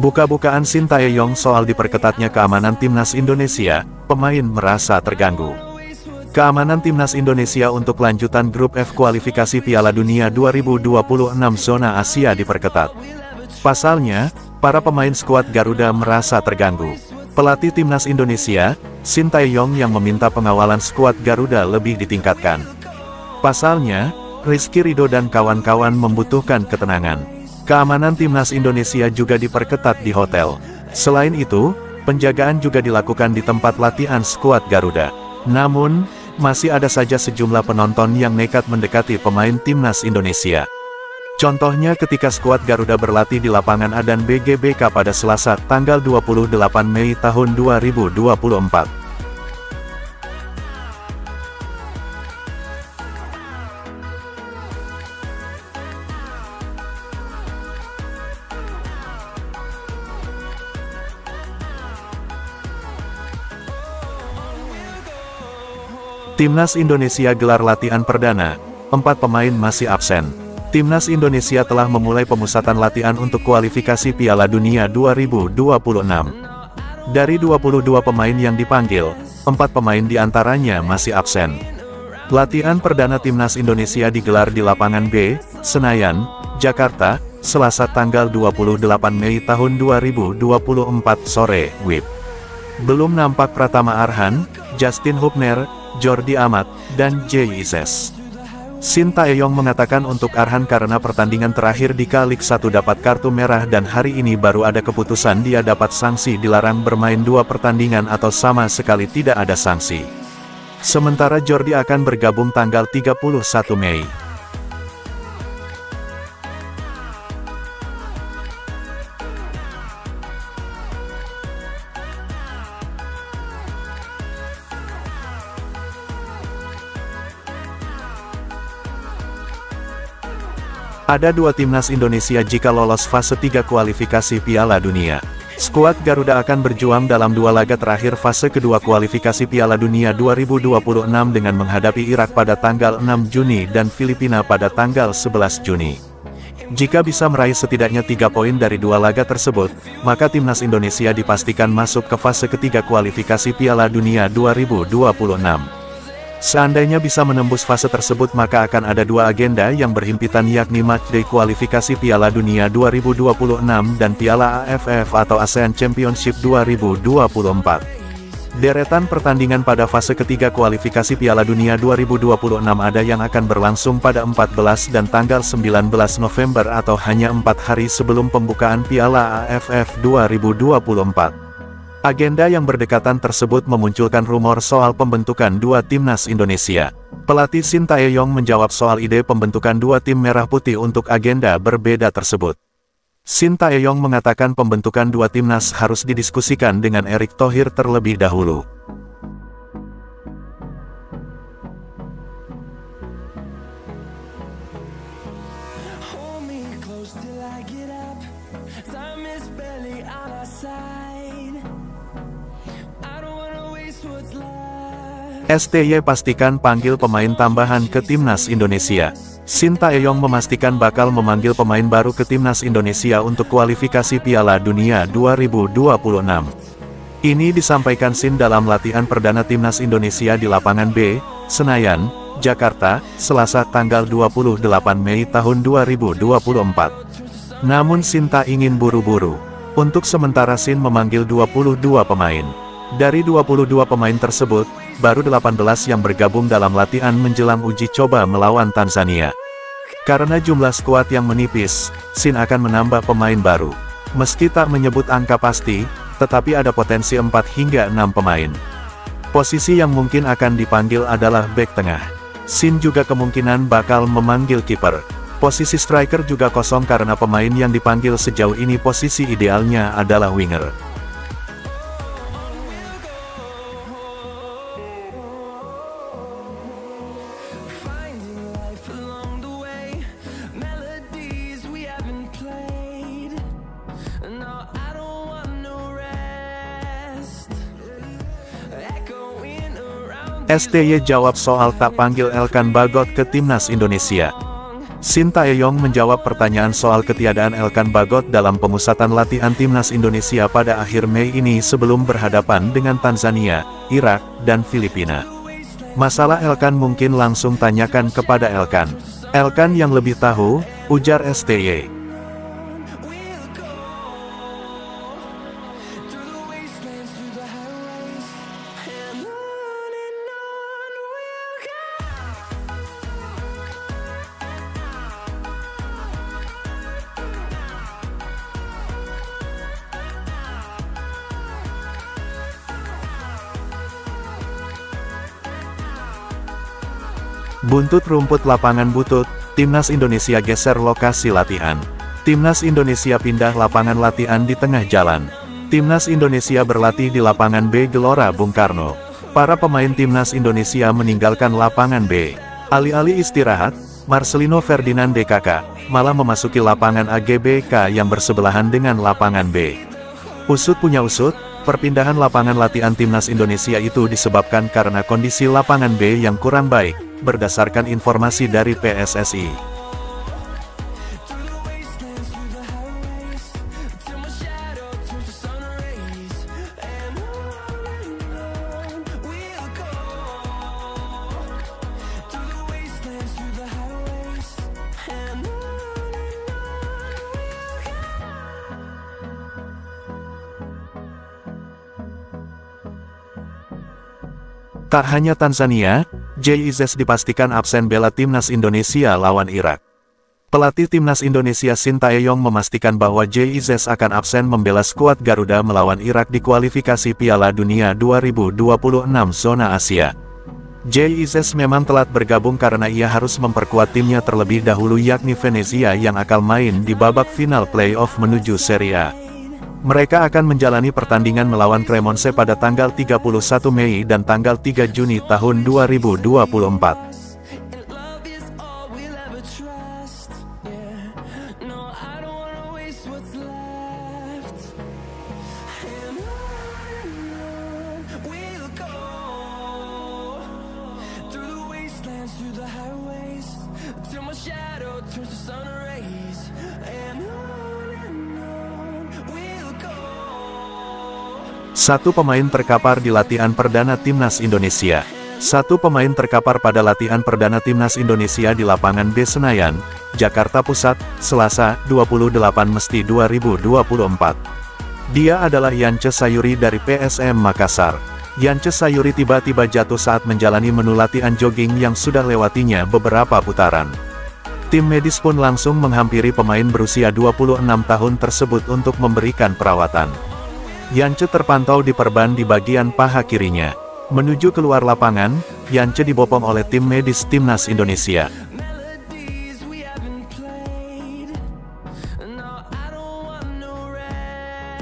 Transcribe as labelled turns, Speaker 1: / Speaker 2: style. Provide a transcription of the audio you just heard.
Speaker 1: Buka-bukaan Sintayong soal diperketatnya keamanan timnas Indonesia, pemain merasa terganggu. Keamanan timnas Indonesia untuk lanjutan grup F kualifikasi Piala Dunia 2026 zona Asia diperketat. Pasalnya, para pemain skuad Garuda merasa terganggu. Pelatih timnas Indonesia, Sintayong yang meminta pengawalan skuad Garuda lebih ditingkatkan. Pasalnya, Rizky Ridho dan kawan-kawan membutuhkan ketenangan. Keamanan timnas Indonesia juga diperketat di hotel. Selain itu, penjagaan juga dilakukan di tempat latihan skuad Garuda. Namun, masih ada saja sejumlah penonton yang nekat mendekati pemain timnas Indonesia. Contohnya ketika skuad Garuda berlatih di lapangan Adan BGBK pada Selasa, tanggal 28 Mei tahun 2024. Timnas Indonesia gelar latihan perdana, 4 pemain masih absen. Timnas Indonesia telah memulai pemusatan latihan untuk kualifikasi Piala Dunia 2026. Dari 22 pemain yang dipanggil, 4 pemain diantaranya masih absen. Latihan perdana Timnas Indonesia digelar di lapangan B, Senayan, Jakarta, Selasa tanggal 28 Mei tahun 2024 sore, WIB. Belum nampak Pratama Arhan, Justin Hubner, Jordi Amat, dan J.I.S. Sintayong mengatakan untuk Arhan karena pertandingan terakhir di K-League 1 dapat kartu merah dan hari ini baru ada keputusan dia dapat sanksi dilarang bermain 2 pertandingan atau sama sekali tidak ada sanksi. Sementara Jordi akan bergabung tanggal 31 Mei. Ada 2 timnas Indonesia jika lolos fase 3 kualifikasi Piala Dunia. Skuad Garuda akan berjuang dalam 2 laga terakhir fase kedua kualifikasi Piala Dunia 2026 dengan menghadapi Irak pada tanggal 6 Juni dan Filipina pada tanggal 11 Juni. Jika bisa meraih setidaknya 3 poin dari 2 laga tersebut, maka timnas Indonesia dipastikan masuk ke fase ketiga kualifikasi Piala Dunia 2026. Seandainya bisa menembus fase tersebut maka akan ada 2 agenda yang berhimpitan yakni matchday kualifikasi Piala Dunia 2026 dan Piala AFF atau ASEAN Championship 2024. Deretan pertandingan pada fase ketiga kualifikasi Piala Dunia 2026 ada yang akan berlangsung pada 14 dan tanggal 19 November atau hanya 4 hari sebelum pembukaan Piala AFF 2024. Agenda yang berdekatan tersebut memunculkan rumor soal pembentukan 2 timnas Indonesia. Pelatih Sintayong menjawab soal ide pembentukan 2 tim merah putih untuk agenda berbeda tersebut. Sintayong mengatakan pembentukan 2 timnas harus didiskusikan dengan Erick Thohir terlebih dahulu. STY pastikan panggil pemain tambahan ke timnas Indonesia. Sintayong memastikan bakal memanggil pemain baru ke timnas Indonesia untuk kualifikasi Piala Dunia 2026. Ini disampaikan Sin dalam latihan perdana timnas Indonesia di lapangan B, Senayan, Jakarta, Selasa tanggal 28 Mei tahun 2024. Namun Sinta ingin buru-buru. Untuk sementara Sin memanggil 22 pemain. Dari 22 pemain tersebut, baru 18 yang bergabung dalam latihan menjelang uji coba melawan Tanzania. Karena jumlah skuad yang menipis, Sin akan menambah pemain baru. Meski tak menyebut angka pasti, tetapi ada potensi 4 hingga 6 pemain. Posisi yang mungkin akan dipanggil adalah bek tengah. Sin juga kemungkinan bakal memanggil kiper. Posisi striker juga kosong karena pemain yang dipanggil sejauh ini posisi idealnya adalah winger. STY jawab soal tak panggil Elkan Bagot ke timnas Indonesia. Shin Tae-yong menjawab pertanyaan soal ketiadaan Elkan Bagot dalam pemusatan latihan timnas Indonesia pada akhir Mei ini sebelum berhadapan dengan Tanzania, Irak, dan Filipina. Masalah Elkan mungkin langsung tanyakan kepada Elkan. Elkan yang lebih tahu, ujar STY. Buntut rumput lapangan butut, Timnas Indonesia geser lokasi latihan. Timnas Indonesia pindah lapangan latihan di tengah jalan. Timnas Indonesia berlatih di lapangan B Gelora Bung Karno. Para pemain Timnas Indonesia meninggalkan lapangan B. Alih-alih istirahat, Marcelino Ferdinand DKK malah memasuki lapangan AGBK yang bersebelahan dengan lapangan B. Usut punya usut, perpindahan lapangan latihan Timnas Indonesia itu disebabkan karena kondisi lapangan B yang kurang baik, berdasarkan informasi dari PSSI. Tak hanya Tanzania, Jay Izzes dipastikan absen bela Timnas Indonesia lawan Irak. Pelatih Timnas Indonesia Shin Tae-yong memastikan bahwa Jay Izzes akan absen membela skuad Garuda melawan Irak di kualifikasi Piala Dunia 2026 zona Asia. Jay Izzes memang telat bergabung karena ia harus memperkuat timnya terlebih dahulu yakni Venezia yang akan main di babak final playoff menuju Serie A. Mereka akan menjalani pertandingan melawan Cremonese pada tanggal 31 Mei dan tanggal 3 Juni tahun 2024. Satu pemain terkapar di latihan perdana Timnas Indonesia. Satu pemain terkapar pada latihan perdana Timnas Indonesia di lapangan B Senayan, Jakarta Pusat, Selasa, 28 Mesti 2024. Dia adalah Yance Sayuri dari PSM Makassar. Yance Sayuri tiba-tiba jatuh saat menjalani menu latihan jogging yang sudah lewatinya beberapa putaran. Tim medis pun langsung menghampiri pemain berusia 26 tahun tersebut untuk memberikan perawatan. Yance terpantau diperban di bagian paha kirinya. Menuju keluar lapangan, Yance dibopong oleh tim medis Timnas Indonesia.